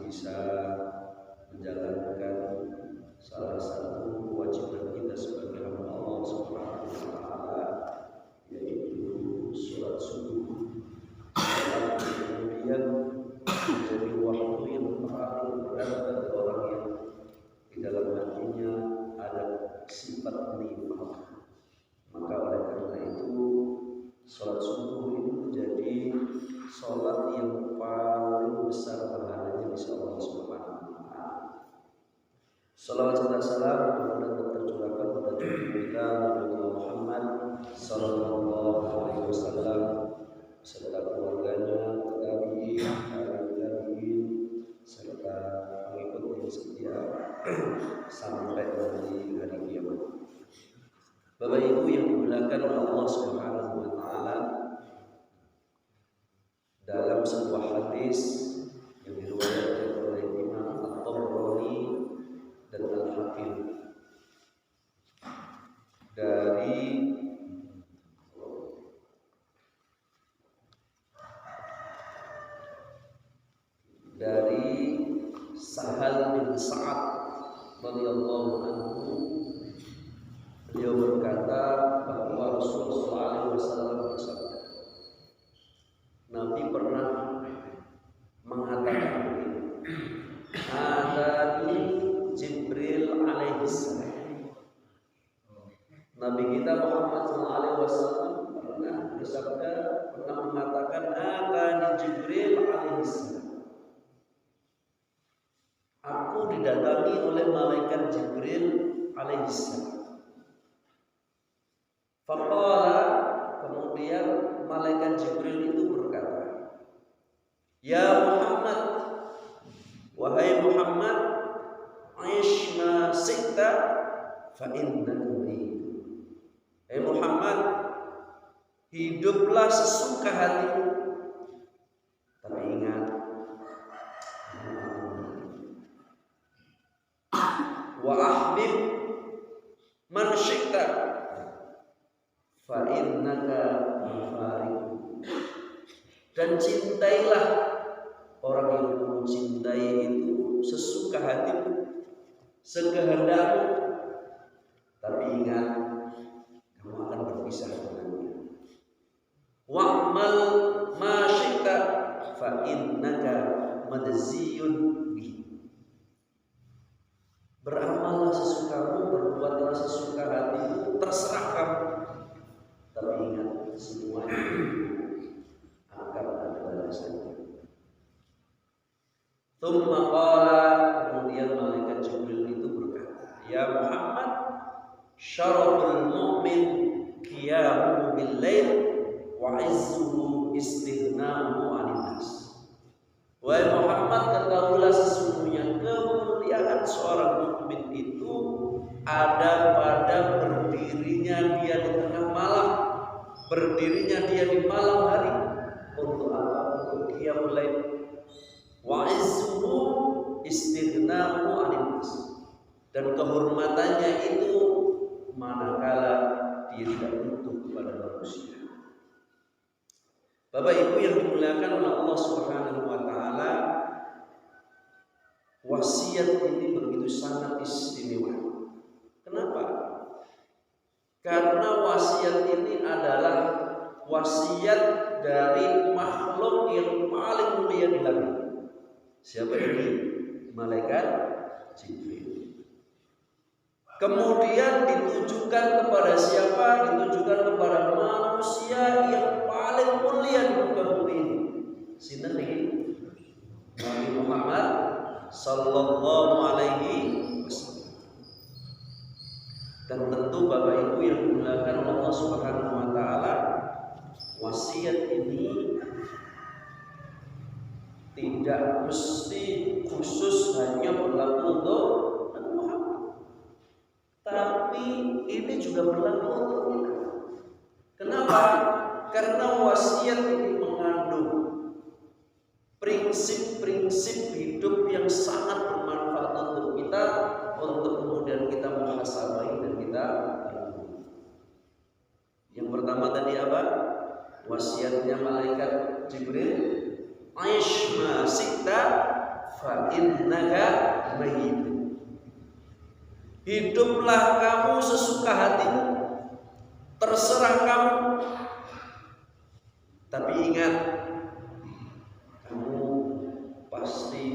bisa menjalankan salah satu kewajiban kita sebagai hamba Allah Subhanahu wa taala, yaitu sholat subuh. Kemudian menjadi waktu yang paling berat bagi orang yang di dalam hatinya ada sifat nifaq. Maka oleh karena itu sholat subuh ini menjadi sholat yang paling besar pahalanya di sisi Allah Subhanahu wa taala. Salawat dan salam kemudian tercurahkan pada junjungan kita Nabi Muhammad sallallahu alaihi wasallam serta keluarganya, tabi'in, serta pengikut yang setia sampai nanti hari kiamat. Bapak Ibu yang dimuliakan oleh Allah Subhanahu wa taala, dalam sebuah hadis yang diriwayatkan oleh Imam At-Tabrani dan Al-Hakim dari Sahal bin Sa'ad radhiyallahu anhu, beliau berkata bahwa Rasulullah SAW bersabda, Nabi pernah mengatakan begini, Adani Jibril alaihissalam. Nabi kita Muhammad SAW pernah bersabda, pernah mengatakan, Adani Jibril alaihissalam. Aku didatangi oleh malaikat Jibril alaihissalam. Faqala, kemudian malaikat Jibril itu berkata, Ya Muhammad, wahai Muhammad, aish ma syi'ta fa innaka mayyit. Hai Muhammad, hiduplah sesuka hatimu, tapi ingat, wa ahbib man syi'ta fa innaka mufariqu. Dan cintailah orang yang kamu cintai itu sesuka hatimu, sekehendakmu, tapi ingat, kamu akan berpisah dengannya. Wa'mal ma syi'ta fa innaka madziyun bihi. Beramallah sesukamu, berbuatlah sesuka hatimu, terserah kamu, tapi ingat, semuanya akan ada balasannya. Tsumma qala, kemudian malaikat Jibril itu berkata, Ya Muhammad, syaraful mu'min qiyamuhu bil-lail wa 'izzuhu istighna'uhu 'anil nas. Wahai Muhammad, ketahuilah sesungguhnya kemuliaan seorang mukmin itu ada pada berdirinya dia di tengah malam, berdirinya dia di malam hari untuk apa? Untuk qiyamul lail. Wa 'izzuhu istighna'uhu 'anil nas. Dan kehormatannya itu manakala dia tidak butuh kepada manusia. Bapak Ibu yang dimuliakan oleh Allah Subhanahu wa taala, wasiat ini begitu sangat istimewa. Kenapa? Karena wasiat ini adalah wasiat dari makhluk yang paling mulia di langit. Siapa ini? Malaikat Jibril. Kemudian ditujukan kepada siapa? Ditujukan kepada manusia yang paling mulia di muka bumi ini. Sinten iki? Nabi Muhammad sallallahu alaihi wasallam. Dan tentu Bapak Ibu yang dimuliakan Allah Subhanahu wa taala, wasiat ini tidak mesti khusus hanya berlaku untuk Nabi Muhammad, tapi ini juga berlaku untuk kita. Kenapa? Karena wasiat ini mengandung prinsip-prinsip hidup yang sangat bermanfaat untuk kita, untuk kemudian kita muhasabah dan kita. Yang pertama tadi apa? Wasiatnya malaikat Jibril, aish ma syi'ta fa innaka mayyit. Hiduplah kamu sesuka hatimu, terserah kamu. Tapi ingat, kamu pasti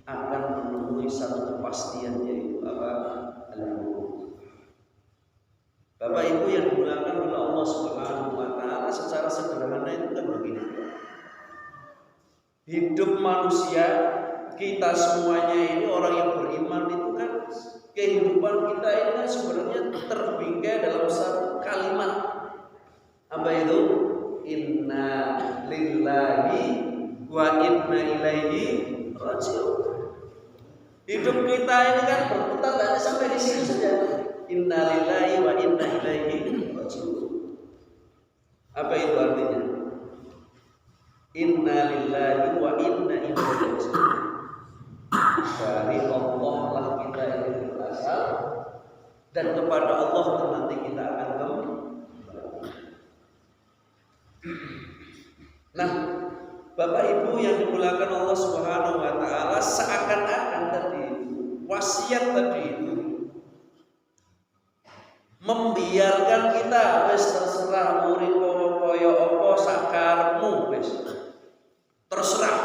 akan menemui satu kepastian, yaitu apa? Al-maut. Bapak Ibu yang dimuliakan oleh Allah Subhanahu wa taala, secara sederhana itu kan begini. Hidup manusia, kita semuanya ini orang yang beriman itu kan, kehidupan kita ini kan sebenarnya terbingkai dalam satu kalimat. Apa itu? Inna lillahi wa inna ilaihi raji'un. Hidup kita ini kan berputar hanya sampai di sini saja. Inna lillahi wa inna ilaihi raji'un. Apa itu artinya? Inna lillahi wa inna ilaihi raji'un. Dari Allah lah kita ini berasal, dan kepada Allah nanti kita akan kembali. Nah, Bapak Ibu yang dimuliakan Allah Subhanahu wa taala, seakan-akan tadi wasiat tadi itu membiarkan kita wis terserah urip kaya apa sakarmu, wis terserah.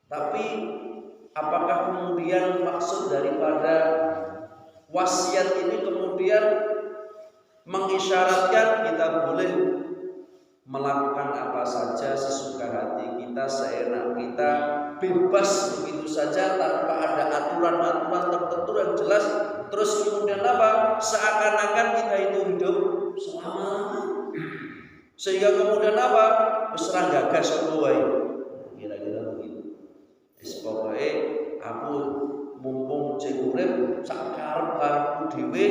Tapi apakah kemudian maksud daripada wasiat ini kemudian mengisyaratkan kita boleh melakukan apa saja sesuka hati kita, seenak kita, bebas begitu saja tanpa ada aturan-aturan tertentu yang jelas, terus kemudian apa? Seakan-akan kita itu hidup selama, sehingga kemudian apa? Serang gagas wae. Kira-kira begitu. Wis pokoke aku mumpung cek urip sak karep-karepku dhewe,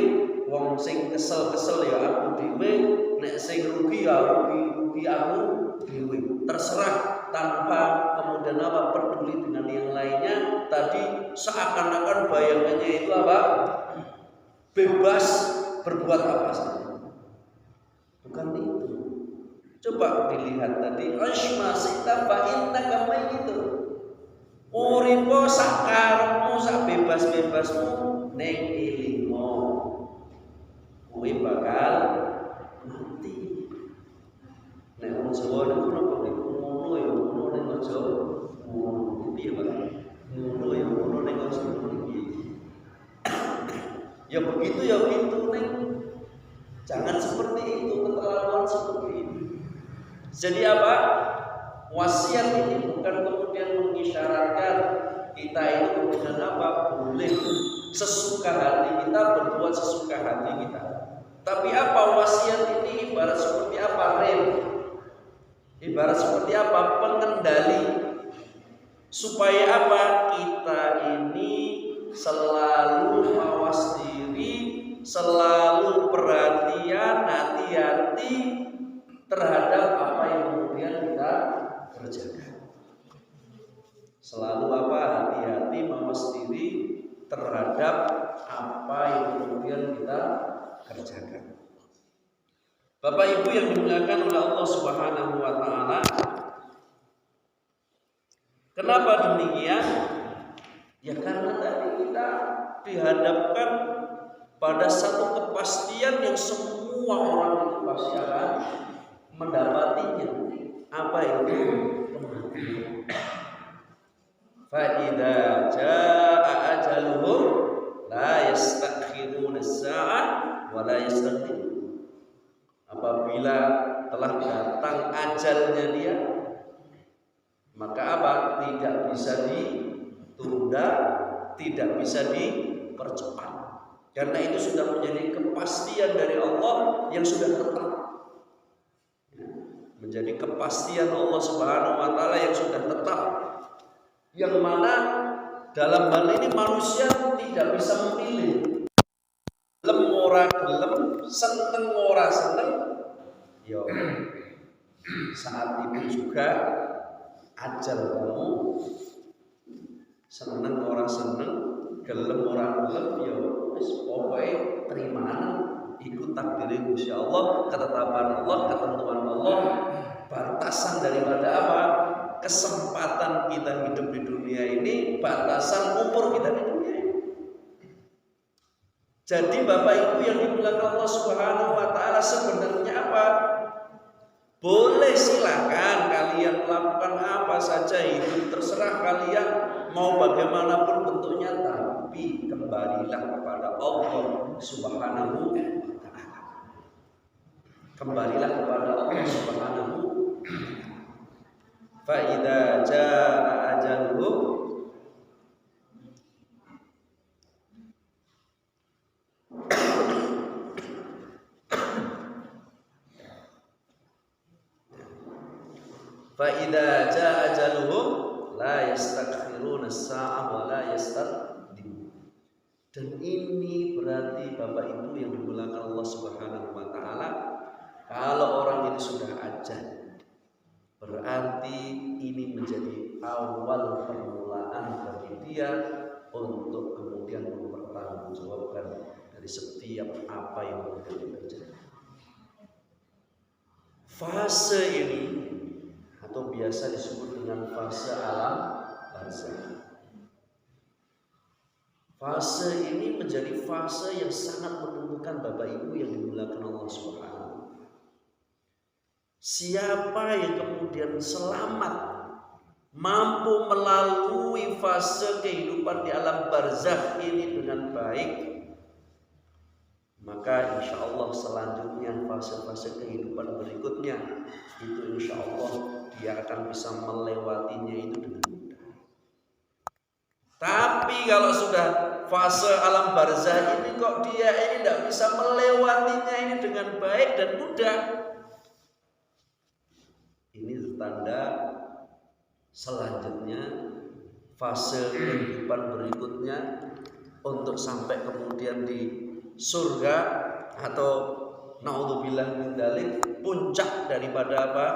wong sing kesel-kesel ya aku dhewe, nek sing rugi ya rugi aku dhewe. Terserah, tanpa kemudian apa peduli dengan yang lainnya. Tadi seakan-akan bayangannya itu apa? Bebas berbuat apa saja. Bukan itu. Coba dilihat tadi, Ashma sita fa innaka mayyitun. Uripo sak karepmu, sak bebas-bebasmu ning ilmu. Kuwi bakal mati. Nek wong Jawa niku napa niku ngono ya ngono ning aja ngono piye Pak? Ngono ya ngono ning aja ngono piye. Ya begitu ya gitu ning. Jangan seperti itu, keterlaluan seperti itu. Jadi apa? Wasiat ini bukan kemudian mengisyaratkan kita itu kemudian apa? Boleh sesuka hati kita, berbuat sesuka hati kita. Tapi apa? Wasiat ini ibarat seperti apa? Rem. Ibarat seperti apa? Pengendali. Supaya apa? Kita ini selalu mawas diri, selalu perhatian, hati-hati terhadap apa yang kemudian kita kerjakan. Selalu apa? Hati-hati mawas diri terhadap apa yang kemudian kita kerjakan. Bapak Ibu yang dimuliakan oleh Allah Subhanahu wa taala, kenapa demikian? Ya karena tadi kita dihadapkan pada satu kepastian yang semua orang itu pasti akan mendapatinya. Apa itu? Kematian. Fa idza jaa ajaluhum la yastakhiruna as-sa'ah wa la yastaqdimun. Apabila telah datang ajalnya dia, maka apa? Tidak bisa ditunda, tidak bisa dipercepat. Karena itu sudah menjadi kepastian dari Allah yang sudah tetap. Menjadi kepastian Allah Subhanahu wa taala yang sudah tetap. Yang mana dalam hal ini manusia tidak bisa memilih. Gelem ora gelem, seneng ora seneng, yo saat itu juga ajal kamu, seneng ora seneng, gelem ora gelem, yo wis pokoke terimaan, ikut takdir Gusti Allah, ketetapan Allah, ketentuan Allah. Batasan daripada apa? kesempatan kita hidup di dunia ini, batasan umur kita di dunia ini. Jadi Bapak Ibu yang dimuliakan Allah Subhanahu wa taala, sebenarnya apa? Boleh silakan kalian melakukan apa saja itu, terserah kalian mau bagaimanapun bentuknya, tapi kembalilah kepada Allah Subhanahu wa taala. Kembalilah kepada Allah Subhanahu wa taala. Fa idza jaa ajaluhum fa idza jaa ajaluhum la yastakhiruna as-sa'ah wa la yastaqdimun. Dan ini berarti Bapak Ibu yang dimuliakan Allah Subhanahu wa taala, kalau orang ini sudah ajal, berarti ini menjadi awal permulaan bagi dia untuk kemudian mempertanggungjawabkan dari setiap apa yang terjadi. Fase ini atau biasa disebut dengan fase alam barzakh. Fase ini menjadi fase yang sangat menentukan Bapak Ibu yang dimuliakan Allah Subhanahu. Siapa yang kemudian selamat, mampu melalui fase kehidupan di alam barzakh ini dengan baik, maka insya Allah selanjutnya fase-fase kehidupan berikutnya itu insya Allah dia akan bisa melewatinya itu dengan mudah. Tapi kalau sudah fase alam barzakh ini kok dia ini tidak bisa melewatinya ini dengan baik dan mudah, ini tanda selanjutnya fase kehidupan berikutnya untuk sampai kemudian di surga atau naudzubillah min dzalik, puncak daripada apa?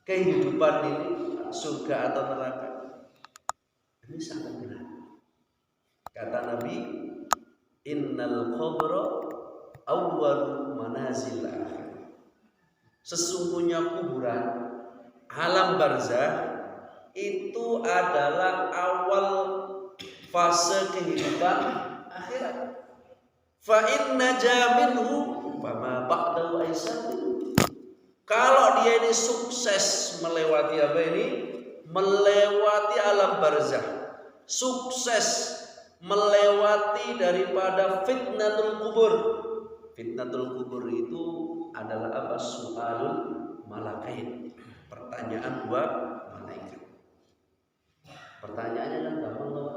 Kehidupan ini, surga atau neraka. Ini sangat berat. Kata Nabi, innal qabra awwal manazil akhir. Sesungguhnya kuburan, alam barzakh itu adalah awal fase kehidupan akhirat. Fa inna jaminhu fama ba'dahu aisar. Kalau dia ini sukses melewati apa ini? Melewati alam barzakh, sukses melewati daripada fitnatul kubur. Fitnatul kubur itu adalah apa? Su'alul malakain, pertanyaan dua malaikat. Pertanyaannya kan gampang loh,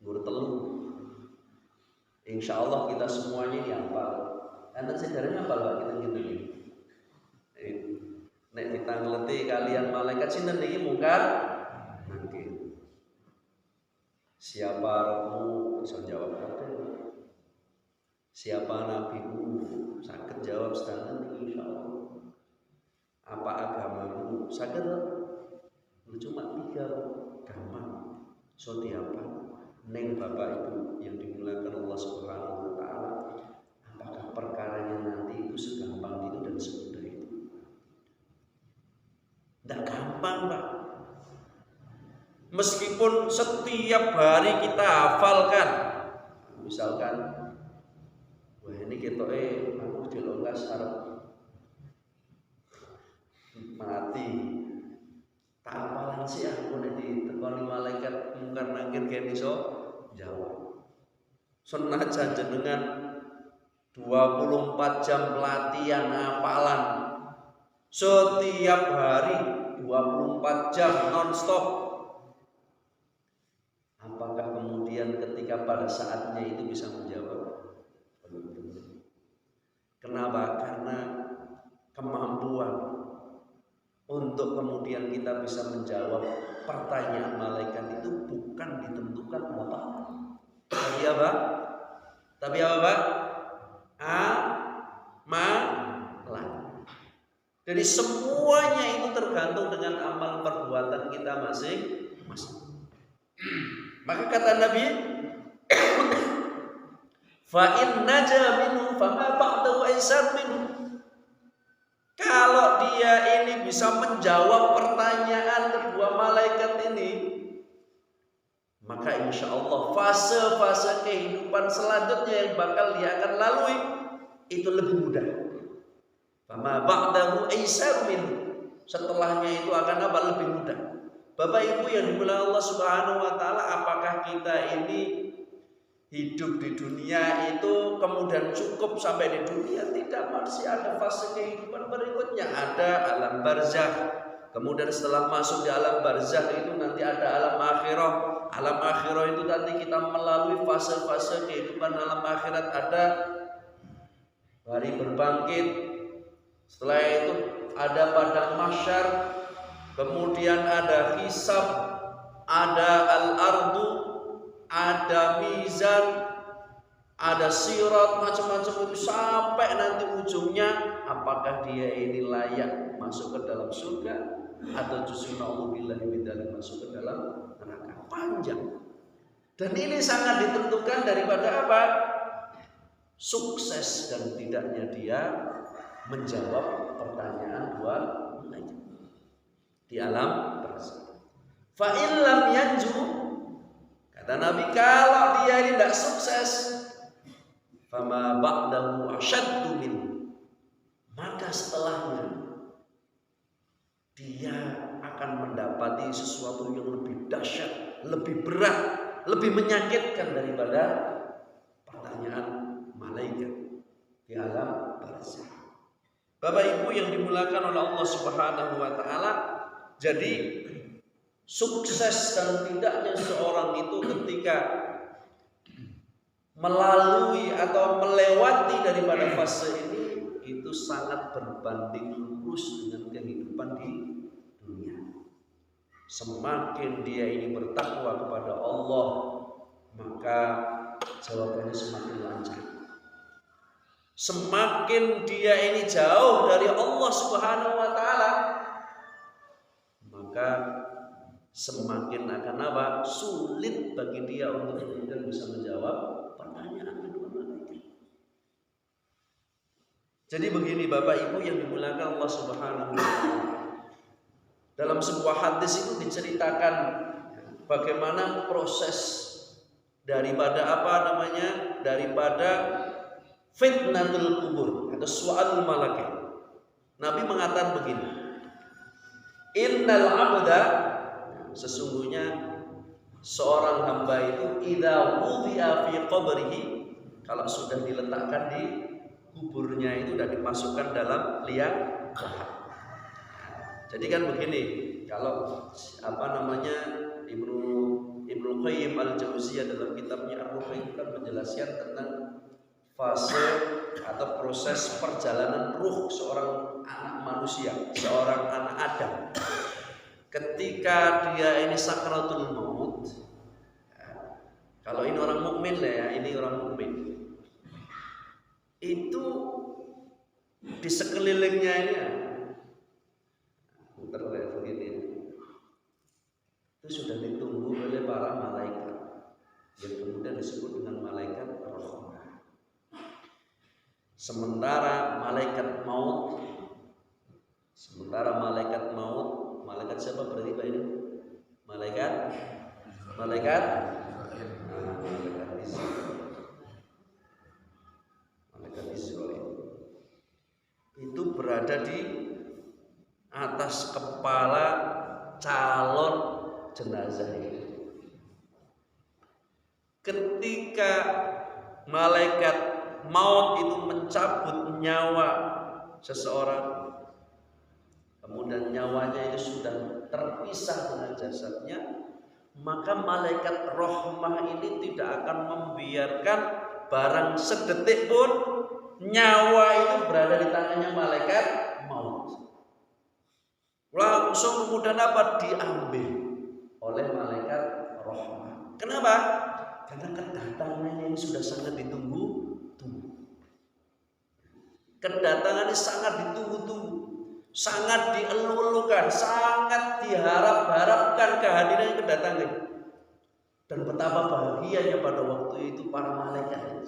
guru telu. Insya Allah kita semuanya ini hafal. Enten sejarahnya hafal Pak, kita gitu nih. Nek kita ngeleti kalian malaikat sinten niki mungkar nakir. Siapa rohmu bisa jawab kabeh. Siapa nabimu saged jawab sedanten insyaallah. Apa agamamu saged? Cuma 3 gampang. So diapa? Neng Bapak Ibu yang dimuliakan Allah Subhanahu wa taala, apakah perkaranya nanti itu segampang itu dan semudah itu? Tidak gampang Pak. Meskipun setiap hari kita hafalkan, misalkan, wah ini ketoke aku dilonggas arep mati, tak hafalan sih aku nek ditekoni malaikat mungkar nakir kene iso jawab. Senajan jenengan 24 jam pelatihan hafalan setiap hari 24 jam non-stop, apakah kemudian ketika pada saatnya itu bisa menjawab? Kenapa? Karena kemampuan untuk kemudian kita bisa menjawab pertanyaan malaikat itu bukan ditentukan Bapak. Tapi apa? Tapi apa Pak? Amalan. Jadi semuanya itu tergantung dengan amal perbuatan kita masing-masing. Maka kata Nabi, fa in naja minhu fama ba'dahu aisar minhu. Kalau dia ini bisa menjawab pertanyaan kedua malaikat ini, maka insya Allah fase-fase kehidupan selanjutnya yang bakal dia akan lalui itu lebih mudah. Fama ba'dahu aisar min. Setelahnya itu akan apa? Lebih mudah. Bapak Ibu yang dimuliakan Allah Subhanahu wa taala, apakah kita ini hidup di dunia itu kemudian cukup sampai di dunia? Tidak, masih ada fase kehidupan berikutnya. Ada alam barzakh. Kemudian setelah masuk di alam barzakh itu nanti ada alam akhirah. Alam akhirah itu nanti kita melalui fase-fase kehidupan alam akhirat. Ada hari berbangkit. Setelah itu ada padang mahsyar. Kemudian ada hisab, ada al-ardu, ada mizan, ada sirat, macam-macam itu sampai nanti ujungnya apakah dia ini layak masuk ke dalam surga atau justru na'udzubillah min dzalik masuk ke dalam neraka. Panjang. Dan ini sangat ditentukan daripada apa? Sukses dan tidaknya dia menjawab pertanyaan dua malaikat di alam barzakh. Fa in lam yanju, kata Nabi, kalau dia ini tidak sukses, fama ba'dahu asyaddu min, maka setelahnya dia akan mendapati sesuatu yang lebih dahsyat, lebih berat, lebih menyakitkan daripada pertanyaan malaikat di alam barzakh. Bapak Ibu yang dimuliakan oleh Allah Subhanahu wa taala, jadi sukses dan tidaknya seorang itu ketika melalui atau melewati daripada fase ini itu sangat berbanding lurus dengan kehidupan di dunia. Semakin dia ini bertakwa kepada Allah, maka jawabannya semakin lancar. Semakin dia ini jauh dari Allah Subhanahu wa taala, maka semakin akan apa? Sulit bagi dia untuk kemudian bisa menjawab pertanyaan kedua malaikat. Jadi begini Bapak Ibu yang dimuliakan Allah Subhanahu wa taala. Dalam sebuah hadis itu diceritakan bagaimana proses daripada apa namanya? Daripada fitnatul kubur atau su'alul malaikat. Nabi mengatakan begini. Innal abda, sesungguhnya seorang hamba itu idza wudi'a fi qabrihi, kalau sudah diletakkan di kuburnya itu dan dimasukkan dalam liang lahat. Jadi kan begini, kalau apa namanya Ibnu Qayyim al-Jauziyah dalam kitabnya Ar-Ruh itu kan menjelaskan tentang fase atau proses perjalanan ruh seorang anak manusia, seorang anak Adam. Ketika dia ini sakratul maut, kalau ini orang mukmin lah ya, ini orang mukmin, itu di sekelilingnya ini, putar kayak begini, itu sudah ditunggu oleh para malaikat yang kemudian disebut dengan malaikat rahmah. Sementara malaikat maut, malaikat siapa berarti Pak ini? Malaikat Israil itu berada di atas kepala calon jenazah ini. Ketika malaikat maut itu mencabut nyawa seseorang, kemudian nyawanya itu sudah terpisah dengan jasadnya, maka malaikat rahmah ini tidak akan membiarkan barang sedetik pun nyawa itu berada di tangannya malaikat maut. Langsung kemudian apa? Diambil oleh malaikat rahmah. Kenapa? Karena kedatangannya ini sudah sangat ditunggu-tunggu. Kedatangannya sangat ditunggu-tunggu, sangat dielu-elukan, sangat diharap-harapkan kehadiran kedatangan. Dan betapa bahagianya pada waktu itu para malaikat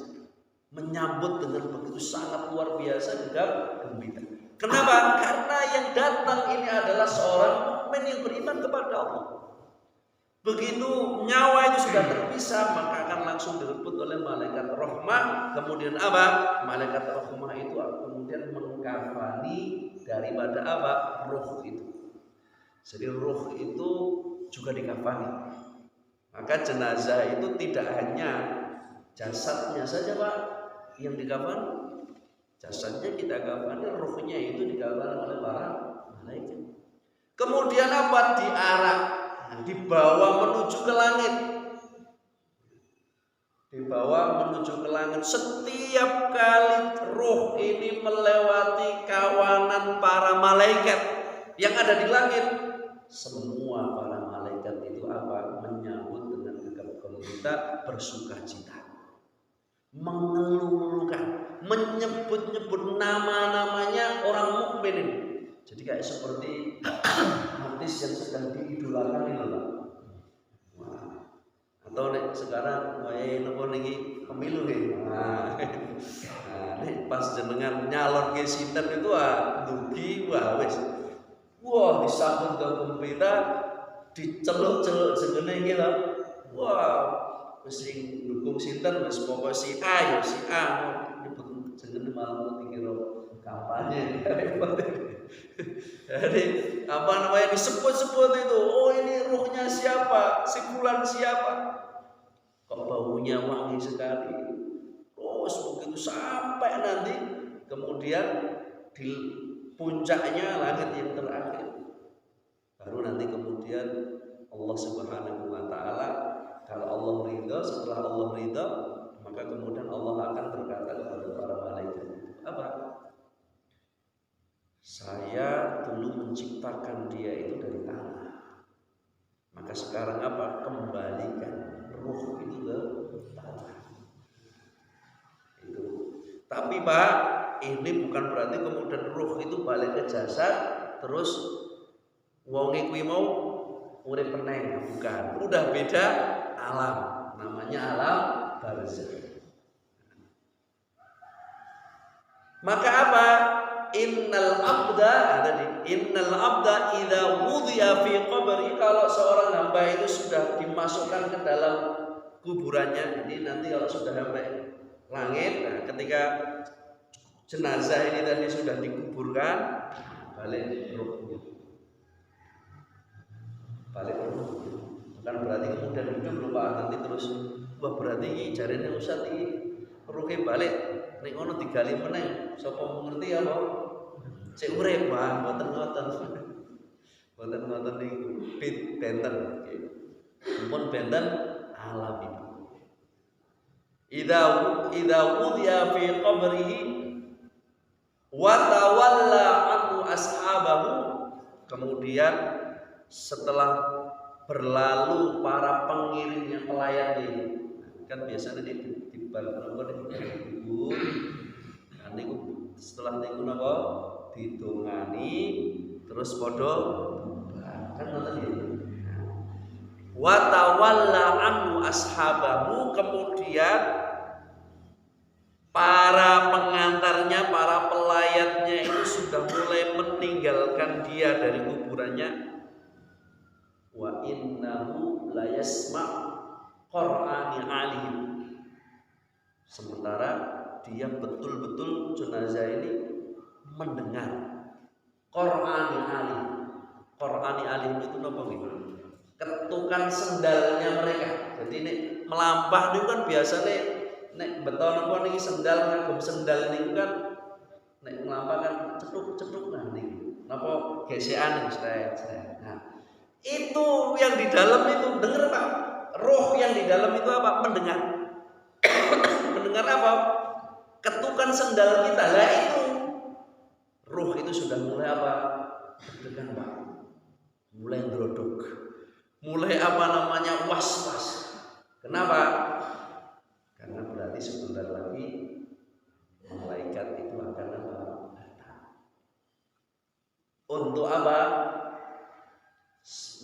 menyambut dengan begitu sangat luar biasa juga gembira. Kenapa? Karena yang datang ini adalah seorang mukmin yang beriman kepada Allah. Begitu nyawa itu sudah terpisah, maka akan langsung direbut oleh malaikat rahmah. Kemudian apa? Malaikat rahmah itu kemudian mengkafani daripada apa? Ruh itu. Jadi ruh itu juga dikafani. Maka jenazah itu tidak hanya jasadnya saja Pak yang dikafani. Jasadnya kita kafani, ruhnya itu dikafani oleh para malaikat. Kemudian apa? Diarak, dibawa menuju ke langit. Dibawa menuju ke langit. Setiap kali ruh ini melewati kawanan para malaikat yang ada di langit, semua para malaikat itu apa? Menyambut dengan gegap gempita, bersukacita, mengeluhkan, menyebut-nyebut nama-namanya orang mukmin ini. Jadi kayak seperti artis yang sedang diidolakan ini loh. Wah. Atau nek sekarang wae nopo niki pemilu nih. Nah, nek pas jenengan nyalon ke sinten itu dugi wis. Wah, disambut gembira, diceluk-celuk jenenge iki lho. Wah, mesti dukung sinten wis pokoke si A ya si A nyebut jenenge malah dikira kampanye. Jadi apa namanya disebut-sebut itu, oh ini ruhnya siapa, si fulan siapa, kok baunya wangi sekali. Terus begitu sampai nanti kemudian di puncaknya langit yang terakhir, baru nanti kemudian Allah Subhanahu wa Ta'ala, kalau Allah ridha, setelah Allah ridha, maka kemudian Allah akan berkata kepada para malaikat, apa? Saya dulu menciptakan dia itu dari tanah. Maka sekarang apa? Kembalikan ruh itu ke tanah. Itu. Tapi Pak, ini bukan berarti kemudian ruh itu balik ke jasad terus wonge kuwi mau urip meneh, bukan. Udah beda alam. Namanya alam barzakh. Maka apa? Innal abda idza wudhiya fi qabri, kalau seorang hamba itu sudah dimasukkan ke dalam kuburannya. Jadi nanti kalau sudah sampai langit, nah ketika jenazah ini tadi sudah dikuburkan, balik ruhnya. Bukan berarti kemudian hidup lupa nanti terus wah berarti ini jarene Ustaz iki ruhe balik ning ngono digali meneh. Sapa ngerti apa? Sik urip wae mboten ngoten. Mboten ngoten niku benten. Mumpun benten alam itu. Idza wudhiya fi qabrihi wa tawalla anhu ashabahu, kemudian setelah berlalu para pengiringnya pelayan ini, kan biasanya di balik kubur, kan niku setelah niku napa ditungani terus padha kan ngoten iki. Wa tawalla anhu ashabahu, kemudian para pengantarnya, para pelayannya itu sudah mulai meninggalkan dia dari kuburannya. Wa innahu la yasma' qur'ani alim, sementara dia betul-betul jenazah ini mendengar qur'ani alim. Qur'ani alim itu napa nggih? Ketukan sendalnya mereka. Jadi nek melampah niku kan biasane nek beton apa niki sendal ngagem sendal niku kan nek melampah kan cetuk-cetuk nah niku. Napa gesekan niku sret. Nah, itu yang di dalam itu dengar Pak. Roh yang di dalam itu apa? Mendengar. Mendengar apa? Ketukan sendal kita. Lah itu roh itu sudah mulai apa? Deg-degan Pak. Mulai ndrodok. Mulai apa namanya? Was-was. Kenapa? Karena berarti sebentar lagi malaikat itu akan apa? Datang. Untuk apa?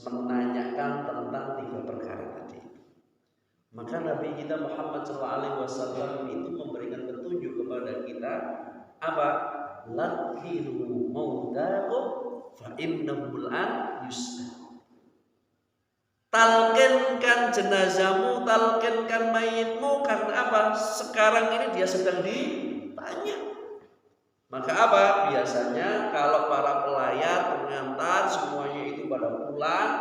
Menanyakan tentang 3 perkara tadi. Maka Nabi kita Muhammad SAW itu memberikan petunjuk kepada kita apa? lakinu mautakum fa innahul an yus'al. Talkinkan jenazahmu, talkinkan mayitmu, karena apa? Sekarang ini dia sedang ditanya. Maka apa? Biasanya kalau para pelayat, pengantar, semuanya itu pada pulang,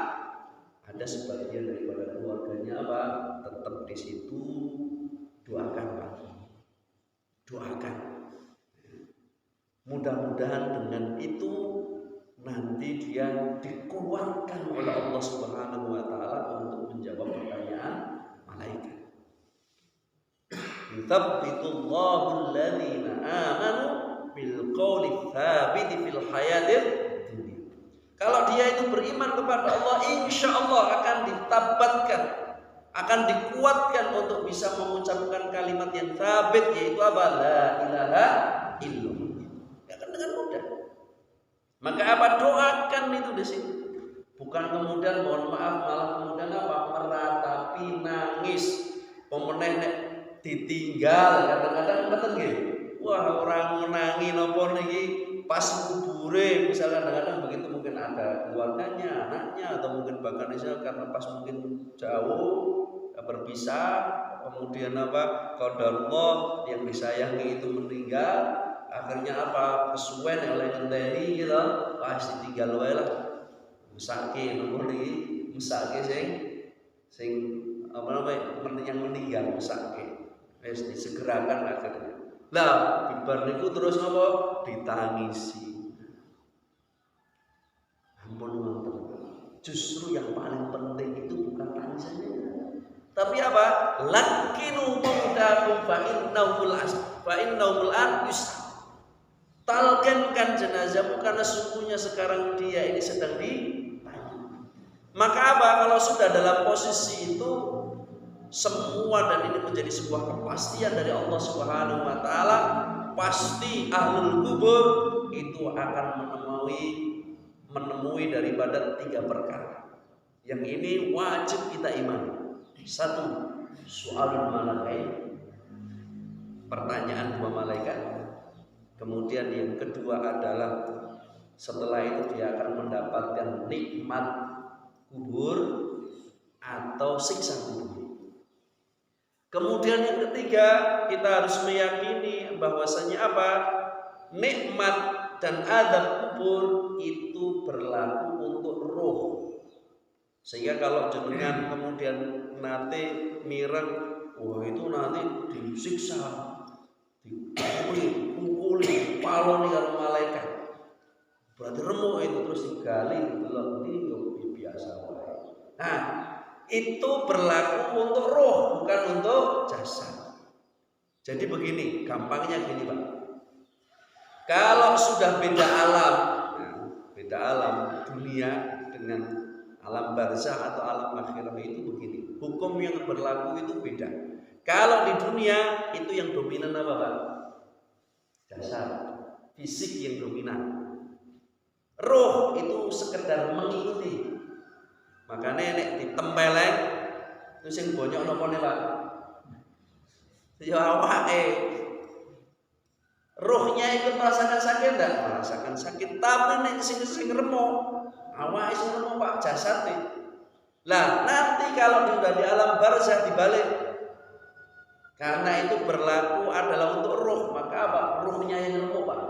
ada sebagian daripada keluarganya apa? Tetap di situ, doakan lagi, doakan. Mudah-mudahan dengan itu nanti dia dikuatkan oleh Allah Subhanahu wa taala untuk menjawab pertanyaan malaikat. Yuthabbitullahu alladziina aamanu bil qawli tsabiti fil hayatid dunya. Kalau dia itu beriman kepada Allah, insya Allah akan ditabatkan, akan dikuatkan untuk bisa mengucapkan kalimat yang tsabit, yaitu apa? La ilaha illallah. Ya kan dengan mudah. Maka apa? Doakan itu di sini. Bukan kemudian mohon maaf malah kemudian apa? Meratapi, nangis, pemeneh ditinggal. Kadang-kadang ngoten nggih. Wah, orang menangi nopo niki pas kubure, misalnya kadang-kadang begitu, mungkin ada keluarganya, anaknya, atau mungkin bahkan misalnya karena pas mungkin jauh berpisah, kemudian apa? Qadarullah yang disayangi itu meninggal. Akhirnya apa? Kesuwen oleh ngenteni gitu. Pasti tinggal wae lah. Mesake nomor niki, mesake sing apa namanya yang meninggal mesake. Wis disegerakan akhirnya. Lah, bibar niku terus apa? Ditangisi. Ampun wonten. Justru yang paling penting itu bukan tangisannya. Tapi apa? Lakinu mautakum fa innahul an yus'al. Talkinkan jenazahmu karena sungguhnya sekarang dia ini sedang ditanya. Maka apa? Kalau sudah dalam posisi itu semua, dan ini menjadi sebuah kepastian dari Allah Subhanahu wa taala, pasti ahlul kubur itu akan menemui daripada 3 perkara. Yang ini wajib kita imani. 1, soalul malaikat, pertanyaan 2 malaikat. Kemudian yang kedua adalah setelah itu dia akan mendapatkan nikmat kubur atau siksa kubur. Kemudian yang ketiga, kita harus meyakini bahwasanya apa? Nikmat dan azab kubur itu berlaku untuk roh. Sehingga kalau jenengan kemudian nanti mireng, wah itu nanti disiksa, dipukuli, paloni karo malaikat. Berarti remuk itu terus digali, delok iki biasa wae. Nah, itu berlaku untuk roh, bukan untuk jasad. Jadi begini, gampangnya gini Pak. Kalau sudah beda alam, beda alam dunia dengan alam barzah atau alam akhirat itu begini. Hukum yang berlaku itu beda. Kalau di dunia itu yang dominan apa Pak? Jasad, fisik yang dominan. Roh itu sekedar mengikuti. Makanya nek ditempeleng itu sing bonyok napa ne Pak? Ya awake. Rohnya ikut merasakan sakit enggak? Merasakan sakit, tapi nek sing remuk, awake sing remuk Pak, jasate. Lah, nanti kalau sudah di alam barzah dibalik. Karena itu berlaku adalah untuk roh, maka apa? Rohnya yang remuk Pak.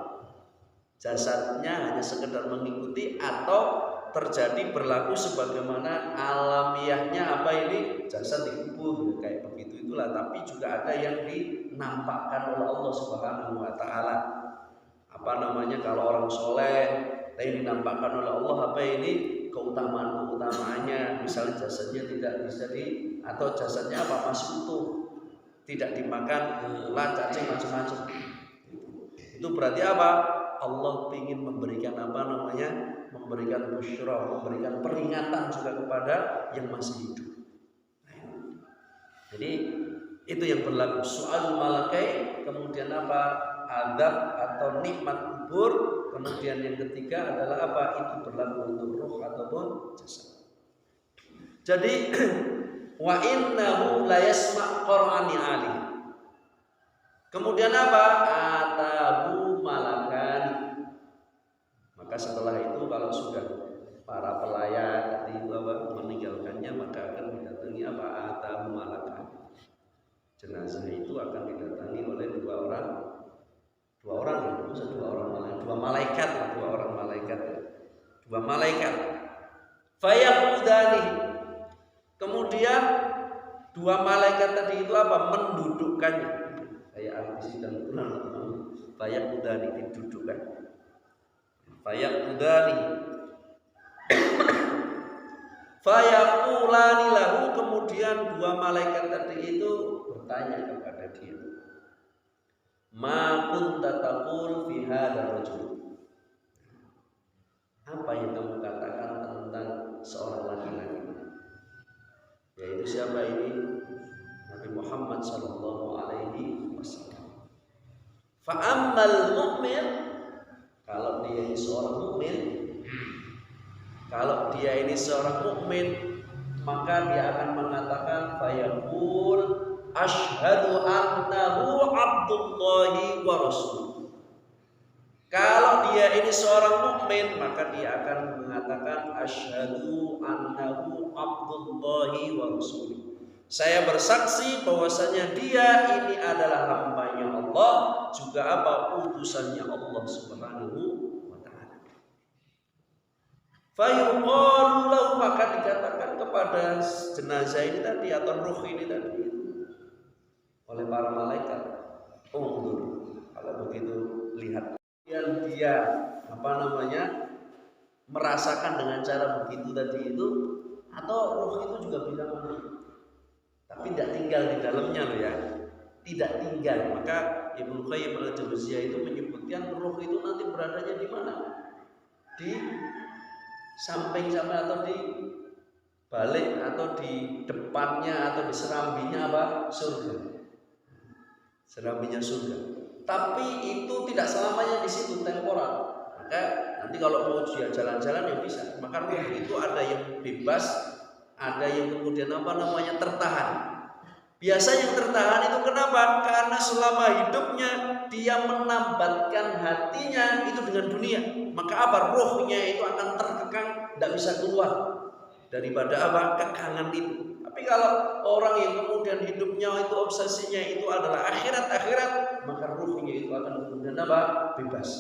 Jasadnya hanya sekedar mengikuti atau terjadi berlaku sebagaimana alamiahnya apa ini jasad dikubur kayak begitu itulah. Tapi juga ada yang dinampakkan oleh Allah Subhanahu wa taala. Apa namanya, kalau orang soleh yang dinampakkan oleh Allah apa ini keutamaannya, misalnya jasadnya tidak bisa atau jasadnya apa masih utuh, tidak dimakan ulat, cacing, macam-macam. Itu berarti apa? Allah ingin memberikan apa namanya, memberikan busyra, memberikan peringatan juga kepada yang masih hidup. Jadi itu yang berlaku soal malakai. Kemudian apa? Adab atau nikmat kubur. Kemudian yang ketiga adalah apa? Itu berlaku untuk roh ataupun jasad. Jadi wa innahu la yasma' qur'ani ali. Kemudian apa? Atabu malakan Maka setelah itu kalau sudah para pelayan itu meninggalkannya, maka akan didatangi atahu malaka. Jenazah itu akan didatangi oleh dua orang ya, maksud dua malaikat. Fayaqudani. Kemudian dua malaikat tadi itu mendudukkannya. Kayak artis dan tulang. Fayaqudani, didudukkan. Fayaqudani. Fayaqulani lahu, kemudian dua malaikat tadi itu bertanya kepada dia, ma kunta taqul fi hadzal rajul. Apa yang kamu katakan tentang seorang laki-laki? Yaitu siapa ini? Nabi Muhammad sallallahu alaihi wasallam. Fa ammal mu'min, kalau dia ini seorang mukmin, maka dia akan mengatakan fayaqul asyhadu annahu abdullahi wa rasuluh. Kalau dia ini seorang mukmin, maka dia akan mengatakan asyhadu annahu abdullahi wa rasuluh. Saya bersaksi bahwasanya dia ini adalah hamba-Nya Allah, juga utusannya Allah Subhanahu wa taala. Fayuqalu lahu, maka dikatakan kepada jenazah ini tadi atau ruh ini tadi oleh para malaikat, undur, kalau begitu lihat. Yang dia merasakan dengan cara begitu tadi itu, atau roh itu juga bilang tapi tidak tinggal di dalamnya loh ya, tidak tinggal. Maka Ibnu Qayyim al-Jauziyah itu menyebutkan roh itu nanti beradanya di mana? Di samping atau di balik atau di depannya atau di serambinya surga. Serambinya surga. Tapi itu tidak selamanya di situ, temporal. Maka nanti kalau mau dia jalan-jalan ya bisa. Maka roh itu ada yang bebas, ada yang kemudian tertahan. Biasa yang tertahan itu kenapa? Karena selama hidupnya dia menambatkan hatinya itu dengan dunia. Maka rohnya itu akan terkekang, tidak bisa keluar daripada kekangan itu. Tapi kalau orang yang kemudian hidupnya itu obsesinya itu adalah akhirat, maka ruhnya itu akan kemudian bebas.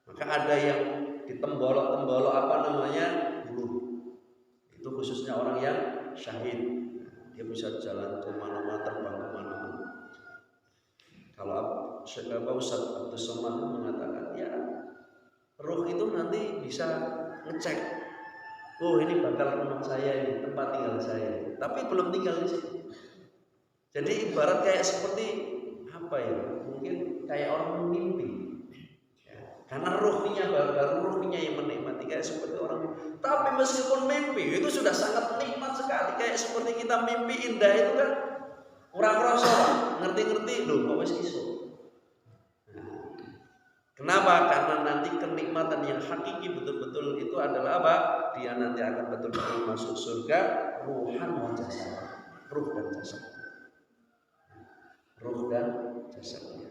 Maka ada yang ditembolok ruh. Itu khususnya orang yang syahid. Dia bisa jalan ke mana-mana, terbang ke mana-mana. Kalau Ustaz Abdul Somad mengatakan ya, ruh itu nanti bisa ngecek, oh ini bakal rumah saya ini, tempat tinggal saya, tapi belum tinggal di sini. Jadi ibarat kayak seperti mungkin kayak orang mimpi ya, karena ruhnya baru ruhnya yang menikmati, kayak seperti orang. Tapi meskipun mimpi itu sudah sangat nikmat sekali, kayak seperti kita mimpi indah itu kan orang-orang ngerti-ngerti loh kok wis iso. Kenapa? Karena nanti kenikmatan yang hakiki betul-betul itu adalah dia nanti akan betul-betul masuk surga, ruhan wa jasad, ruh dan jasadnya.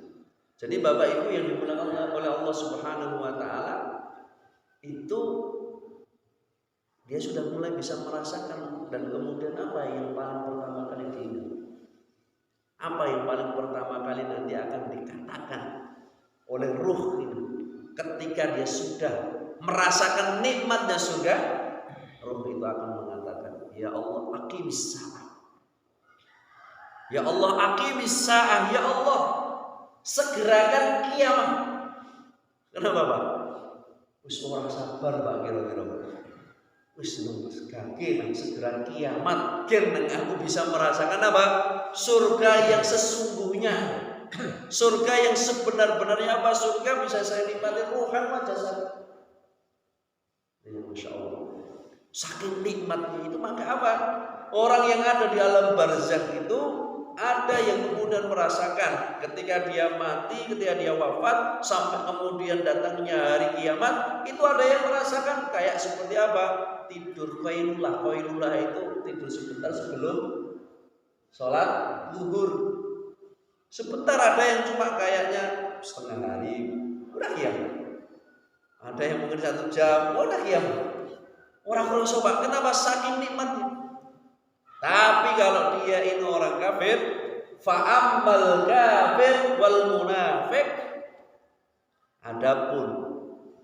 Jadi Bapak Ibu yang dimuliakan oleh Allah Subhanahu wa taala, itu dia sudah mulai bisa merasakan, dan kemudian apa yang paling pertama kali diingat? Apa yang paling pertama kali nanti akan dikatakan oleh ruh ini ketika dia sudah merasakan nikmatnya surga? Ruh itu akan mengatakan, ya Allah aqimis sa'ah, ya Allah aqimis sa'ah, ya Allah segerakan kiamat. Kenapa Pak? Wis orang sabar Pak, kira-kira wis kaki segera kiamat, nang aku bisa merasakan surga yang sesungguhnya, surga yang sebenar-benarnya. Surga bisa saya nikmati ruhan wa jasad. Ya Masya Allah, saking nikmatnya itu. Maka orang yang ada di alam barzakh itu ada yang kemudian merasakan ketika dia mati, ketika dia wafat, sampai kemudian datangnya hari kiamat, itu ada yang merasakan kayak seperti tidur qailulah itu tidur sebentar sebelum sholat zuhur. Sebentar, ada yang cuma kayaknya setengah hari udah kiamat. Ada yang mungkin 1 jam, udah kiamat. Orang kroso Pak, kenapa saking nikmatnya? Tapi kalau dia ini orang kafir, fa'ammal kafir wal munafik. Adapun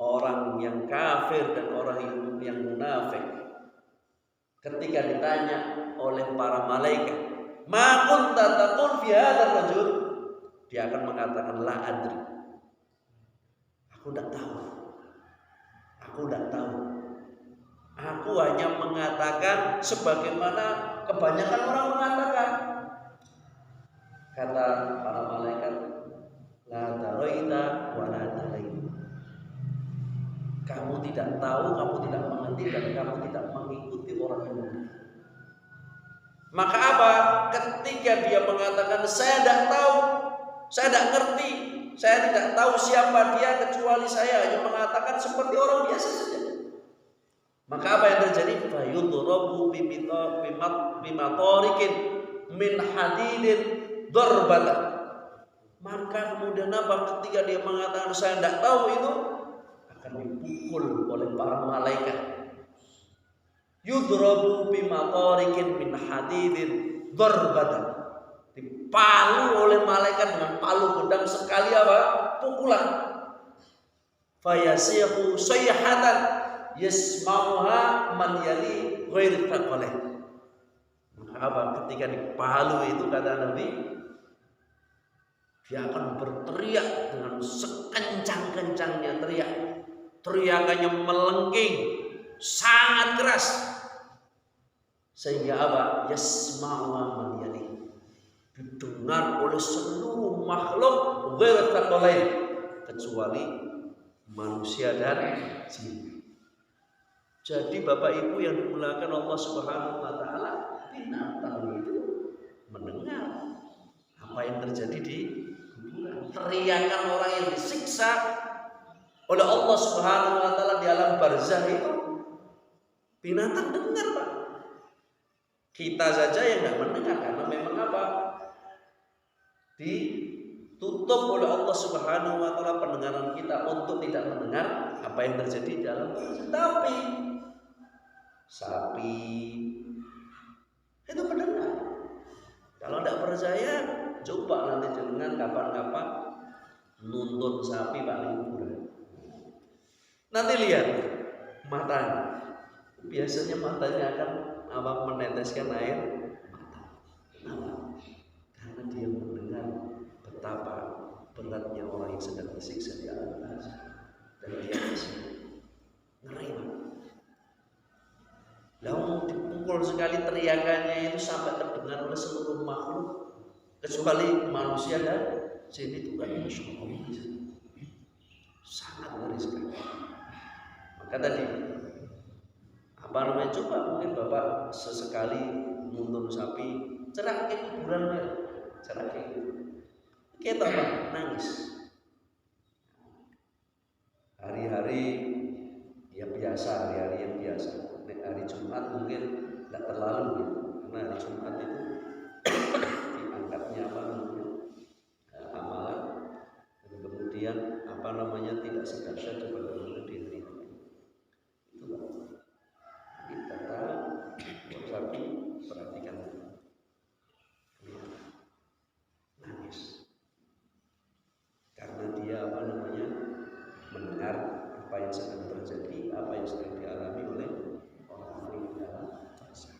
orang yang kafir dan orang yang munafik, ketika ditanya oleh para malaikat, ma kunta taqul fi hadzal rajul, dia akan mengatakan la adri. Aku tidak tahu. Aku hanya mengatakan sebagaimana kebanyakan orang mengatakan. Kata para malaikat, la daraita wa la talaita. Kamu tidak tahu, kamu tidak mengerti, dan kamu tidak mengikuti orang yang benar. Maka apa? Ketika dia mengatakan saya tidak tahu, saya tidak ngerti, saya tidak tahu siapa dia kecuali saya hanya mengatakan seperti orang biasa saja. Maka apa yang terjadi? Fayudrabu bimatorikin min hadidin darbatan. Maka kemudian apa? Ketika dia mengatakan saya tidak tahu, itu akan dipukul oleh para malaikat. Yudrabu bimatorikin min hadidin darbatan. Dipalu oleh malaikat dengan palu pedang sekali apa? Pukulan. Fayasihu sayhatan yasma'uha man yali ghairi taqalih. Maka apa? Ketika dipalu itu, kata Nabi, dia akan berteriak dengan sekencang-kencangnya teriak. Teriakannya melengking, sangat keras. Sehingga apa? Yasma'uha man yali, didengar oleh seluruh makhluk ghairi taqalih, kecuali manusia dan jin. Jadi Bapak Ibu yang dimuliakan Allah Subhanahu wa taala, binatang itu mendengar apa yang terjadi di kuburan. Teriakan orang yang disiksa oleh Allah Subhanahu wa taala di alam barzah itu binatang dengar, Pak. Kita saja yang enggak mendengar, karena memang apa? Ditutup oleh Allah Subhanahu wa taala pendengaran kita untuk tidak mendengar apa yang terjadi di alam barzah. Tapi sapi itu mendengar. Kalau tidak percaya, coba nanti jenengan kapan-kapan nuntun sapi Pak di kuburan. Nanti lihat matanya. Biasanya matanya akan meneteskan air mata. Kenapa? Karena dia mendengar betapa beratnya orang yang sedang disiksa di alam barzah, dan dia masih ngeri. Lalu dipukul sekali, teriakannya itu sampai terdengar oleh seluruh makhluk kecuali manusia dan jin. Itu kan Masya Allah, sangat ngeri sekali. Maka tadi coba mungkin Bapak sesekali nuntun sapi, cerak ke kuburan, cerak ke kita Pak nangis. Hari-hari ya biasa, hari-hari yang biasa. Hari Jumat mungkin tidak terlalu ya, karena hari Jumat itu diangkatnya amalan, dan kemudian tidak sedahsyat sebagaimana di hari itu. Itulah kita tapi perhatikan nangis karena dia mendengar apa yang sedang terjadi, apa yang sedang dialami oleh orang-orang yang dalam barzah.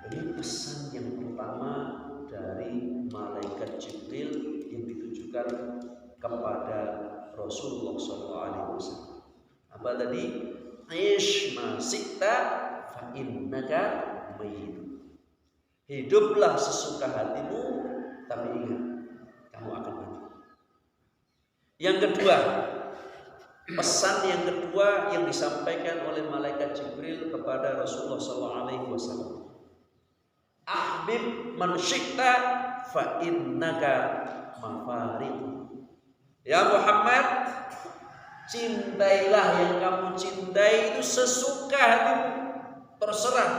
Ini pesan yang pertama dari malaikat Jibril yang ditujukan kepada Rasulullah SAW. Apa tadi? Ish ma sikta fa innaka mayyit. Hiduplah sesuka hatimu, tapi ingat kamu akan mati. Yang kedua, pesan yang kedua yang disampaikan oleh malaikat Jibril kepada Rasulullah SAW. Ahbib man syi'ta fa innaka mafariq. Ya Muhammad, cintailah yang kamu cintai itu sesuka hatimu. Terserah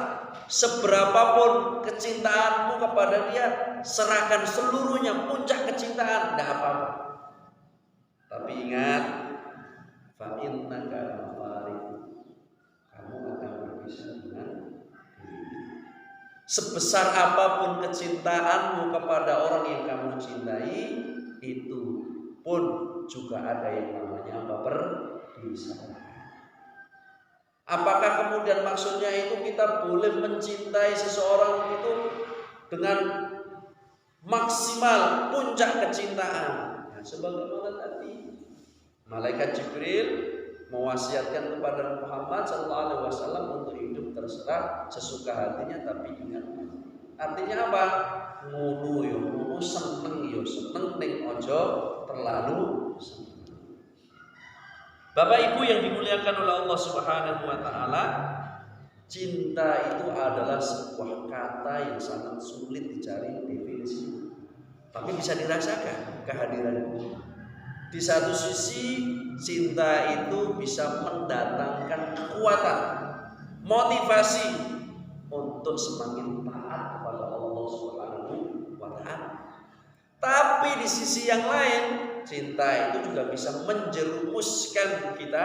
seberapapun kecintaanmu kepada dia, serahkan seluruhnya, puncak kecintaan, tidak apa-apa. Tapi ingat, fa innaka mafarid, kamu akan berpisah dengan dirinya. Sebesar apapun kecintaanmu kepada orang yang kamu cintai, itu pun juga ada yang namanya perpisahan. Apakah kemudian maksudnya itu kita boleh mencintai seseorang itu dengan maksimal puncak kecintaan? Nah, sebagaimana tadi malaikat Jibril mewasiatkan kepada Muhammad SAW untuk hidup terserah sesuka hatinya, tapi ingat, artinya apa? Ngono yo, ngono seneng yo, seneng ning ojo terlalu seneng. Bapak Ibu yang dimuliakan oleh Allah Subhanahu wa taala, cinta itu adalah sebuah kata yang sangat sulit dicari definisi, tapi bisa dirasakan kehadirannya. Di satu sisi cinta itu bisa mendatangkan kekuatan, motivasi untuk semakin taat kepada Allah Subhanahu wa taala. Tapi di sisi yang lain, cinta itu juga bisa menjerumuskan kita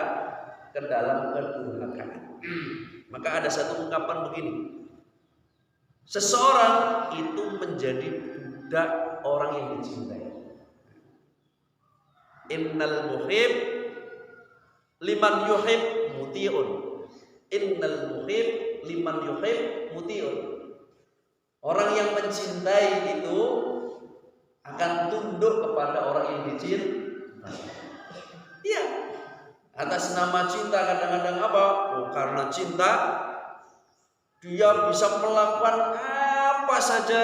ke dalam kedurhakaan. Maka ada satu ungkapan begini, seseorang itu menjadi budak orang yang dicintai. Innal muhib liman yuhib muti'un. Innal muhib liman yuhib muti'un. Orang yang mencintai itu akan tunduk kepada orang yang dicintai. Iya. Atas nama cinta kadang-kadang apa? Oh, karena cinta dia bisa melakukan apa saja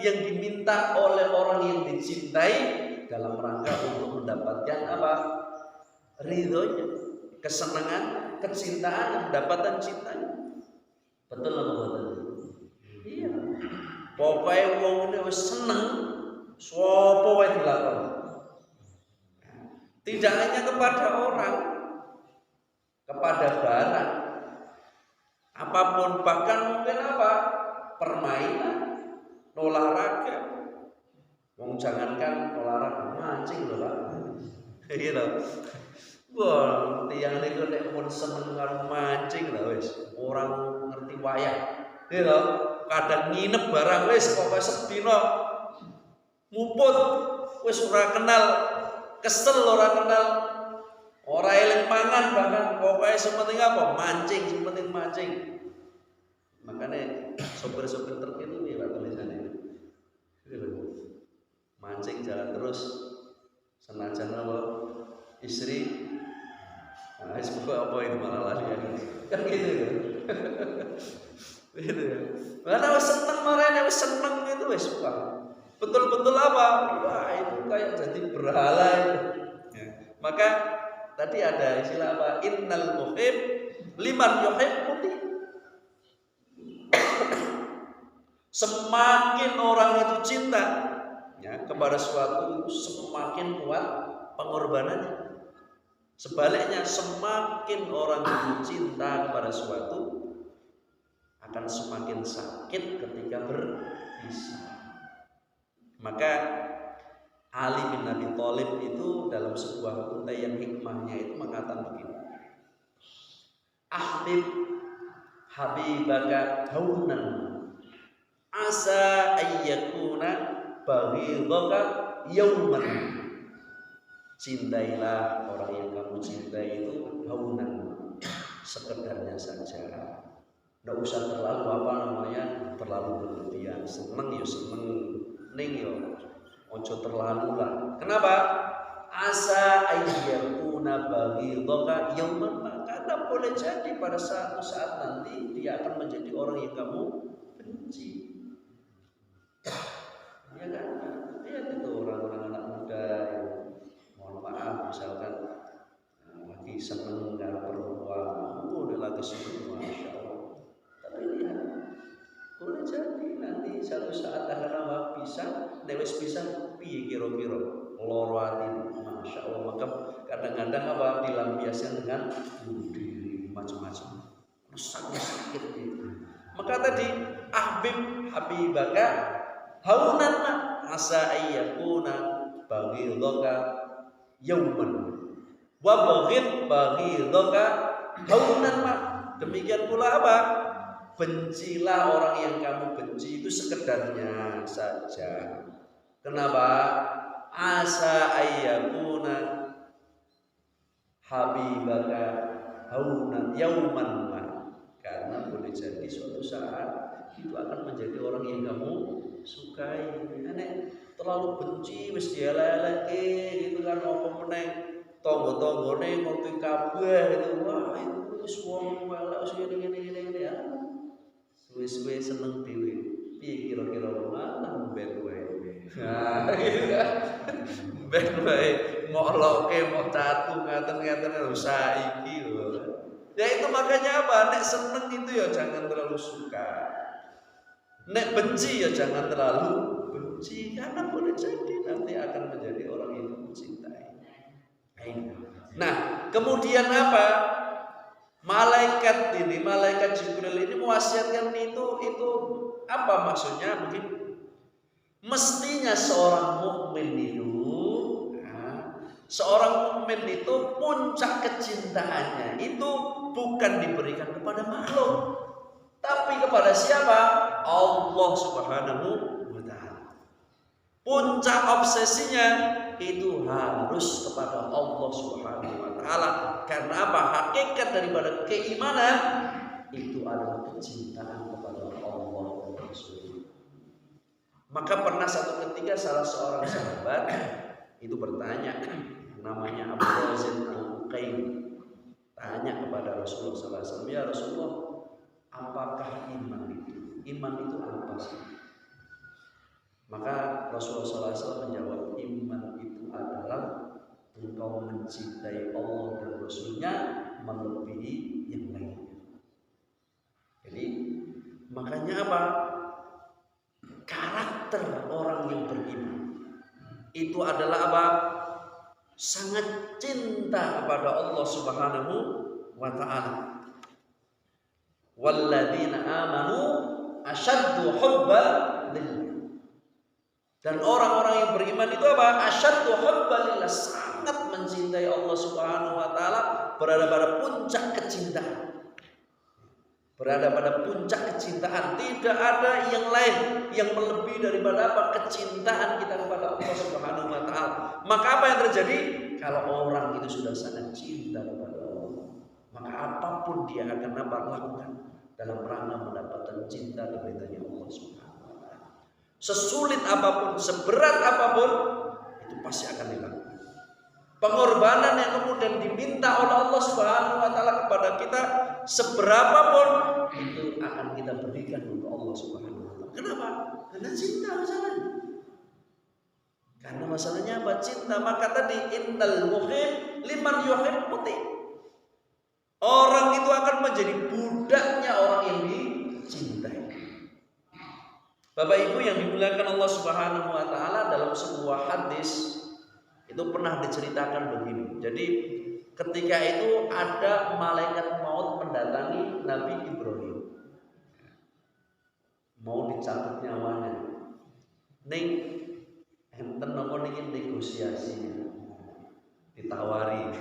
yang diminta oleh orang yang dicintai dalam rangka untuk mendapatkan apa? Ridhonya, kesenangan, kecintaan, mendapatkan cintanya. Betul apa betul? Iya. Pokoknya wong ini wis seneng, sapa wae dilakoni. Tidak hanya kepada orang, kepada barang, apapun, bahkan mungkin apa? Permainan, olahraga. Wong jangankan olahraga, mancing lho Pak. Gitu. Wah, tiyang niku nek mun seneng karo mancing lho wis, orang ngerti wayah. Gitu. Kadang nginep barang wis pokoke sedina muput wis ora kenal kesel, ora kenal ora eling mangan, bahkan pokoke sepenting apa? Mancing, sepenting mancing. Makanya sopir-sopir truk itu ya Pak tulisannya. Gitu. Mancing jalan terus senajan apa istri nah semoga apa itu malah lari kan gitu ya. Gitu ya. Karena wis seneng marane wis seneng gitu wis betul-betul apa? Wah, itu kayak jadi berhala itu. Ya. Maka tadi ada istilah apa? Innal muhib liman yuhib muti. Semakin orang itu cinta ya kepada suatu, semakin kuat pengorbanannya. Sebaliknya, semakin orang itu cinta kepada suatu, akan semakin sakit ketika berpisah. Maka Ali bin Abi Thalib itu dalam sebuah untayan hikmahnya itu mengatakan begini, ahbib habibaka haunan asa ayyakuna baghidaka yauman. Cintailah orang yang kamu cintai itu haunan, sekedarnya saja. Nggak usah terlalu apa namanya, terlalu berlebihan. Seneng ya seneng, ning ya ojo terlalu lah. Kenapa? Asa ayyakuna baghidaka yauman. Karena boleh jadi pada suatu saat nanti dia akan menjadi orang yang kamu benci. Ya kan? Lihat itu orang-orang anak muda yang mohon maaf misalkan lagi seneng dengan perempuan, udah lagi seneng, masya Allah. Tapi lihat, boleh jadi nanti satu saat akan apa bisa, dewes bisa piye kiro-kiro loro ati, masya Allah. Maka kadang-kadang apa dilampiaskan dengan bunuh diri macam-macam, sangat sakit itu. Maka tadi ahbib habibaka haunan asa ayyakuna baghidaka yauman. Wa baghid baghidaka haunan ma. Demikian pula apa? Bencilah orang yang kamu benci itu sekedarnya saja. Kenapa? Asa ayyakuna habibaka haunan yauman ma. Karena boleh jadi suatu saat itu akan menjadi orang yang kamu sukai. Nek terlalu benci wis dielek-eleke gitu kan, apa meneh tangga-tanggane ngopi kabeh itu. Wah, itu wis wong elek wis ngene ya. Suwe-suwe seneng dhewe. Piye kira-kira malah mbek wae. Nah, gitu kan. Mbek wae moloke mau catu ngaten-ngaten saiki lho. Ya itu makanya apa? Nek seneng itu ya jangan terlalu suka. Nek benci ya jangan terlalu benci, karena boleh jadi nanti akan menjadi orang yang mencintai. Nah, kemudian apa? Malaikat Jibril ini mewasiatkan itu apa maksudnya? Mungkin mestinya seorang mukmin itu puncak kecintaannya itu bukan diberikan kepada makhluk, tapi kepada siapa? Allah Subhanahu wa ta'ala. Puncak obsesinya itu harus kepada Allah Subhanahu wa ta'ala. Karena apa? Hakikat daripada keimanan itu adalah kecintaan kepada Allah dan Rasul. Maka pernah satu ketika salah seorang sahabat itu bertanya, namanya Abu Razin Al-Uqaim, tanya kepada Rasulullah SAW, ya Rasulullah, apakah iman itu? Iman itu apa sih? Maka Rasulullah SAW menjawab, iman itu adalah engkau mencintai Allah dan Rasulnya melebihi yang lainnya. Jadi makanya apa? Karakter orang yang beriman itu adalah apa? Sangat cinta kepada Allah Subhanahu wa ta'ala. Walladzina amanu asyaddu hubban lillah. Dan orang-orang yang beriman itu apa? Asyaddu hubban lillah, sangat mencintai Allah Subhanahu wa ta'ala, berada pada puncak kecintaan. Berada pada puncak kecintaan, tidak ada yang lain yang melebihi daripada apa? Kecintaan kita kepada Allah Subhanahu wa ta'ala. Maka apa yang terjadi? Kalau orang itu sudah sangat cinta kepada Allah, maka apapun dia akan lakukan dalam rangka mendapatkan cinta dan ridhanya Allah Subhanahu wa ta'ala. Sesulit apapun, seberat apapun, itu pasti akan dilakukan. Pengorbanan yang kemudian diminta oleh Allah Subhanahu wa ta'ala kepada kita, seberapapun itu akan kita berikan untuk Allah Subhanahu wa ta'ala. Kenapa? Karena cinta masalahnya. Karena masalahnya apa? Cinta. Maka tadi innal muhib liman yuhib muti. Orang itu akan menjadi budaknya orang yang dicintai. Bapak Ibu yang dimuliakan Allah Subhanahu wa ta'ala, dalam sebuah hadis itu pernah diceritakan begini. Jadi ketika itu ada malaikat maut mendatangi Nabi Ibrahim, mau dicabut nyawanya. Ning enten nopo niki negosiasinya, ditawari.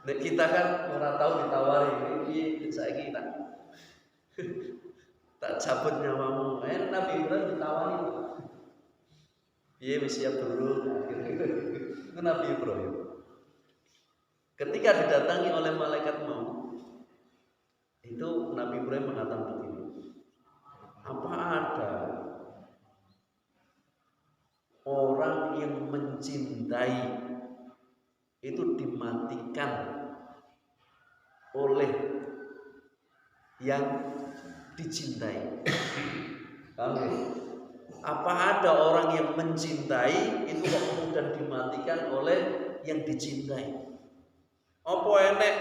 Nek kita kan ora tahu ditawari, iki saiki tak cabut nyawamu. Nabi Ibrahim ditawari. Piye wis siap dulu. Itu Nabi Ibrahim. Ketika didatangi oleh malaikat maut, itu Nabi Ibrahim mengatakan begini, apa ada orang yang mencintai itu dimatikan oleh yang dicintai? Apa ada orang yang mencintai itu kok kemudian dimatikan oleh yang dicintai? Apa enek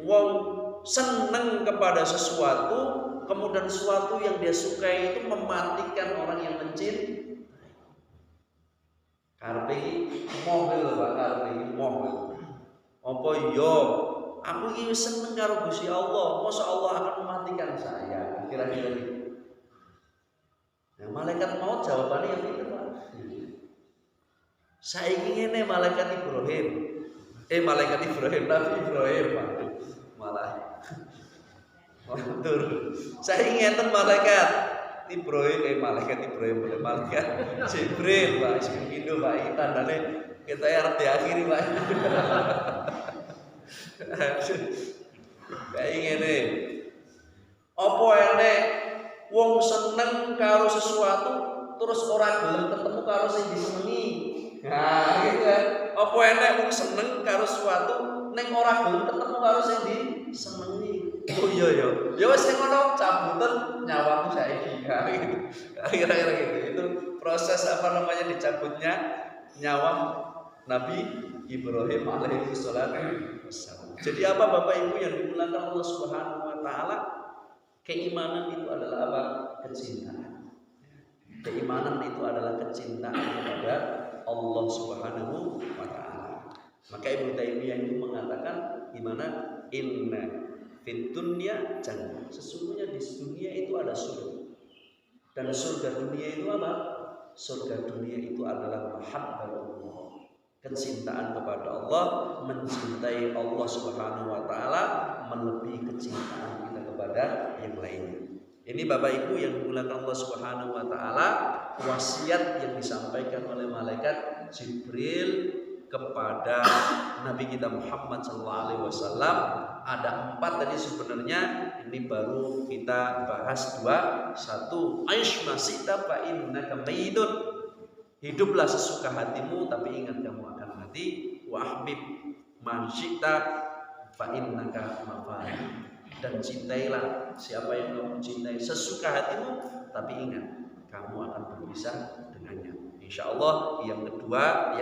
wong seneng kepada sesuatu, kemudian sesuatu yang dia sukai itu mematikan orang yang mencintai? Karepe iki mobil Pak, karepe iki mobil. Apa iya aku iki seneng karo Gusti Allah, masa Allah akan mematikan saya? Kira-kira gitu. Nah, malaikat maut jawabannya yang itu Pak. Saiki ngene malaikat Ibrahim. Malaikat Ibrahim, Nabi Ibrahim malah matur. Saya ingatan malaikat Ibrahim, malaikat Ibrahim, malaikat Jibril, Pak. Segitu Pak, iki tandane kita arep diakhiri, Pak. Kayak ngene. Apa enek wong seneng karo sesuatu terus ora gelem ketemu karo sing disenengi. Nah, gitu kan. Apa enek wong seneng karo sesuatu ning ora gelem ketemu karo sing disenengi. Oh iya ya. Ya wis sing ngono cabutan nyawamu saiki. Nah, gitu. Kira-kira gitu. Itu proses dicabutnya nyawa Nabi Ibrahim alaihi wassalam. Jadi apa Bapak Ibu yang dimuliakan Allah Subhanahu wa taala? Keimanan itu adalah apa? Kecintaan. Keimanan itu adalah kecintaan kepada Allah Subhanahu wa taala. Maka Ibnu Taimiyah itu mengatakan gimana? Inna fid dunya jannah. Sesungguhnya di dunia itu ada surga. Dan surga dunia itu apa? Surga dunia itu adalah mahabbatullah. Kecintaan kepada Allah, mencintai Allah Subhanahu wa taala melebihi kecintaan kita kepada yang lainnya. Ini Bapak Ibu yang dimuliakan Allah Subhanahu wa taala, wasiat yang disampaikan oleh malaikat Jibril kepada Nabi kita Muhammad SAW. Ada 4 tadi sebenarnya, ini baru kita bahas 2. 1, aish masita fa innaka mayyitun. Hiduplah sesuka hatimu, tapi ingat kamu akan mati. Wa ahbib man syi'ta fa innaka mafani. Dan cintailah siapa yang kamu cintai sesuka hatimu, tapi ingat kamu akan berpisah dengannya. Insyaallah yang kedua,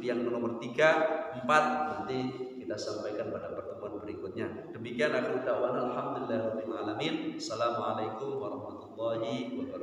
yang nomor 3, 4 nanti kita sampaikan pada pertemuan berikutnya. Demikian aku ucapkan alhamdulillahirabbil alamin. Assalamualaikum warahmatullahi wabarakatuh.